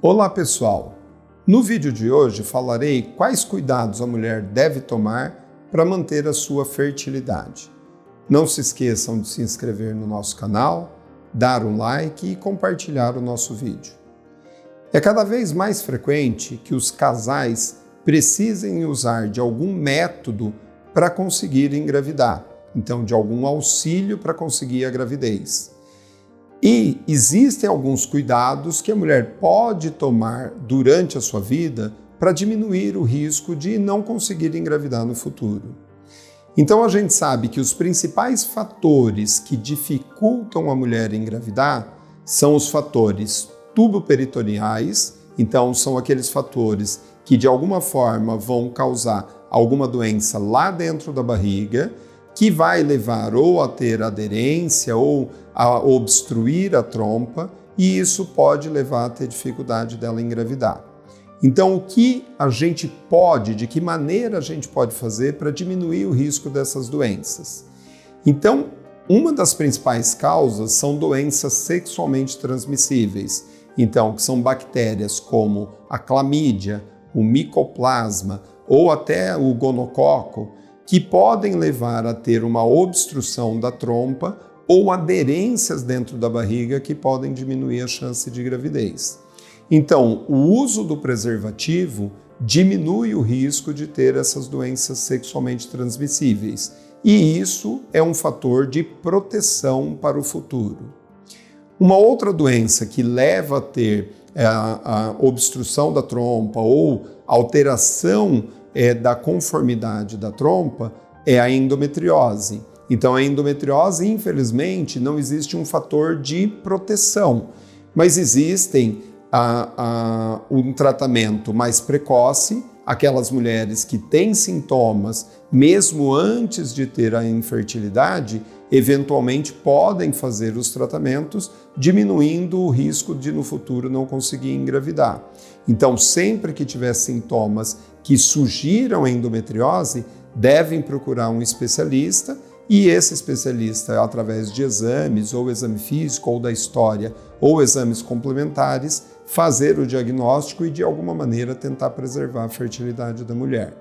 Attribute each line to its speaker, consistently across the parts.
Speaker 1: Olá pessoal, no vídeo de hoje falarei quais cuidados a mulher deve tomar para manter a sua fertilidade. Não se esqueçam de se inscrever no nosso canal, dar um like e compartilhar o nosso vídeo. É cada vez mais frequente que os casais precisem usar de algum método para conseguir engravidar, então de algum auxílio para conseguir a gravidez. E existem alguns cuidados que a mulher pode tomar durante a sua vida para diminuir o risco de não conseguir engravidar no futuro. Então a gente sabe que os principais fatores que dificultam a mulher engravidar são os fatores tuboperitoneais, então são aqueles fatores que de alguma forma vão causar alguma doença lá dentro da barriga, que vai levar ou a ter aderência ou a obstruir a trompa, e isso pode levar a ter dificuldade dela engravidar. Então, o que a gente pode, de que maneira a gente pode fazer para diminuir o risco dessas doenças? Então, uma das principais causas são doenças sexualmente transmissíveis, então, que são bactérias como a clamídia, o micoplasma ou até o gonococo, que podem levar a ter uma obstrução da trompa ou aderências dentro da barriga que podem diminuir a chance de gravidez. Então, o uso do preservativo diminui o risco de ter essas doenças sexualmente transmissíveis, e isso é um fator de proteção para o futuro. Uma outra doença que leva a ter a obstrução da trompa ou alteração da conformidade da trompa é a endometriose. Então, a endometriose, infelizmente, não existe um fator de proteção, mas existem um tratamento mais precoce. Aquelas mulheres que têm sintomas, mesmo antes de ter a infertilidade, eventualmente podem fazer os tratamentos, diminuindo o risco de no futuro não conseguir engravidar. Então, sempre que tiver sintomas que sugiram endometriose, devem procurar um especialista, e esse especialista, através de exames, ou exame físico, ou da história, ou exames complementares, fazer o diagnóstico e, de alguma maneira, tentar preservar a fertilidade da mulher.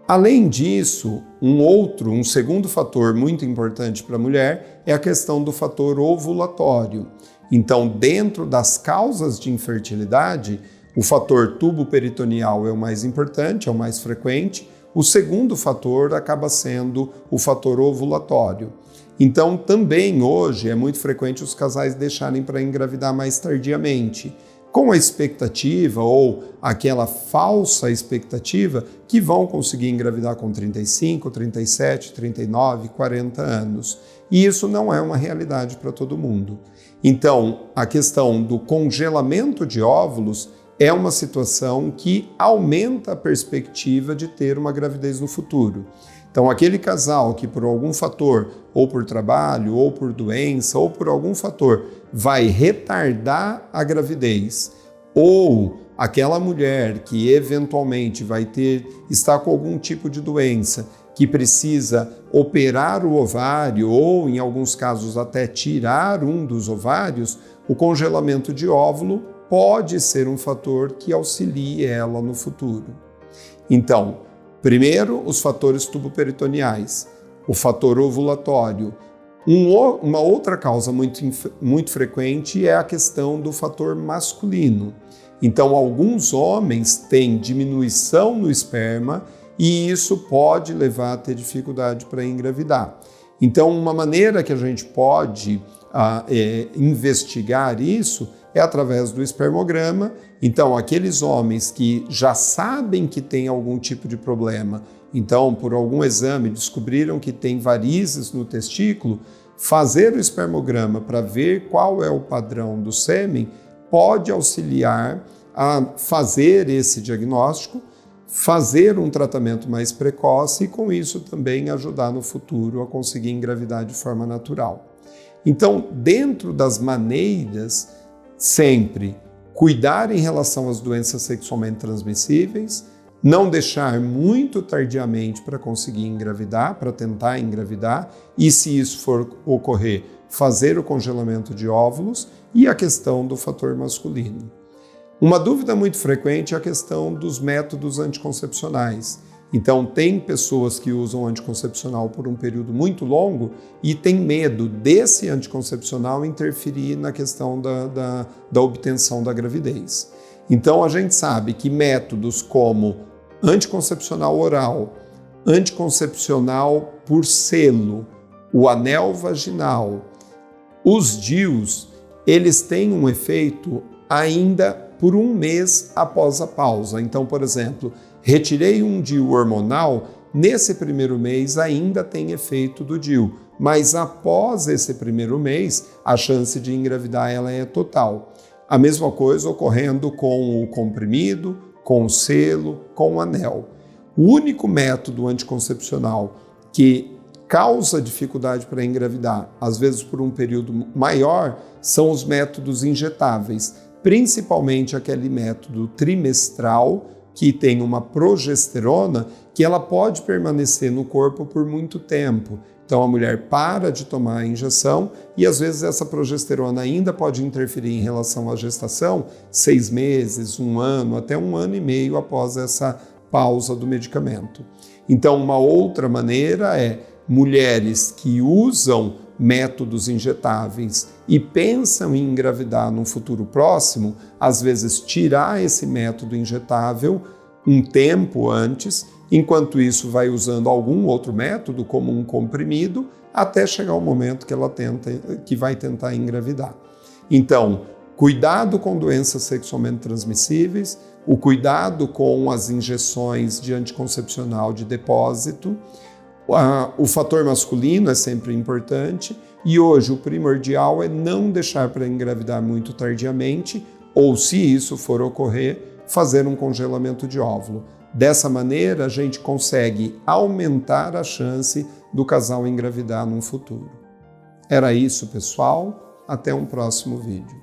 Speaker 1: Além disso, um segundo fator muito importante para a mulher é a questão do fator ovulatório. Então, dentro das causas de infertilidade, o fator tuboperitoneal é o mais importante, é o mais frequente. O segundo fator acaba sendo o fator ovulatório. Então, também hoje é muito frequente os casais deixarem para engravidar mais tardiamente, com a expectativa ou aquela falsa expectativa que vão conseguir engravidar com 35, 37, 39, 40 anos. E isso não é uma realidade para todo mundo. Então, a questão do congelamento de óvulos é uma situação que aumenta a perspectiva de ter uma gravidez no futuro. Então, aquele casal que por algum fator, ou por trabalho, ou por doença, ou por algum fator, vai retardar a gravidez, ou aquela mulher que eventualmente está com algum tipo de doença que precisa operar o ovário, ou em alguns casos até tirar um dos ovários, o congelamento de óvulo pode ser um fator que auxilie ela no futuro. Então, primeiro, os fatores tuboperitoneais, o fator ovulatório. Uma outra causa muito frequente é a questão do fator masculino. Então, alguns homens têm diminuição no esperma e isso pode levar a ter dificuldade para engravidar. Então, uma maneira que a gente pode investigar isso é através do espermograma. Então, aqueles homens que já sabem que tem algum tipo de problema, então, por algum exame, descobriram que tem varizes no testículo, fazer o espermograma para ver qual é o padrão do sêmen pode auxiliar a fazer esse diagnóstico, fazer um tratamento mais precoce e, com isso, também ajudar no futuro a conseguir engravidar de forma natural. Então, dentro das maneiras, sempre cuidar em relação às doenças sexualmente transmissíveis, não deixar muito tardiamente para conseguir engravidar, para tentar engravidar, e se isso for ocorrer, fazer o congelamento de óvulos e a questão do fator masculino. Uma dúvida muito frequente é a questão dos métodos anticoncepcionais. Então, tem pessoas que usam anticoncepcional por um período muito longo e tem medo desse anticoncepcional interferir na questão da obtenção da gravidez. Então, a gente sabe que métodos como anticoncepcional oral, anticoncepcional por selo, o anel vaginal, os DIUs, eles têm um efeito ainda por um mês após a pausa. Então, por exemplo, retirei um DIU hormonal, nesse primeiro mês ainda tem efeito do DIU, mas após esse primeiro mês, a chance de engravidar ela é total. A mesma coisa ocorrendo com o comprimido, com o selo, com o anel. O único método anticoncepcional que causa dificuldade para engravidar, às vezes por um período maior, são os métodos injetáveis, principalmente aquele método trimestral, que tem uma progesterona que ela pode permanecer no corpo por muito tempo. Então a mulher para de tomar a injeção e às vezes essa progesterona ainda pode interferir em relação à gestação 6 meses, 1 ano, até 1 ano e meio após essa pausa do medicamento. Então uma outra maneira é mulheres que usam métodos injetáveis e pensam em engravidar num futuro próximo, às vezes tirar esse método injetável um tempo antes, enquanto isso vai usando algum outro método, como um comprimido, até chegar o momento que vai tentar engravidar. Então, cuidado com doenças sexualmente transmissíveis, o cuidado com as injeções de anticoncepcional de depósito. O fator masculino é sempre importante e hoje o primordial é não deixar para engravidar muito tardiamente ou, se isso for ocorrer, fazer um congelamento de óvulo. Dessa maneira, a gente consegue aumentar a chance do casal engravidar num futuro. Era isso, pessoal. Até um próximo vídeo.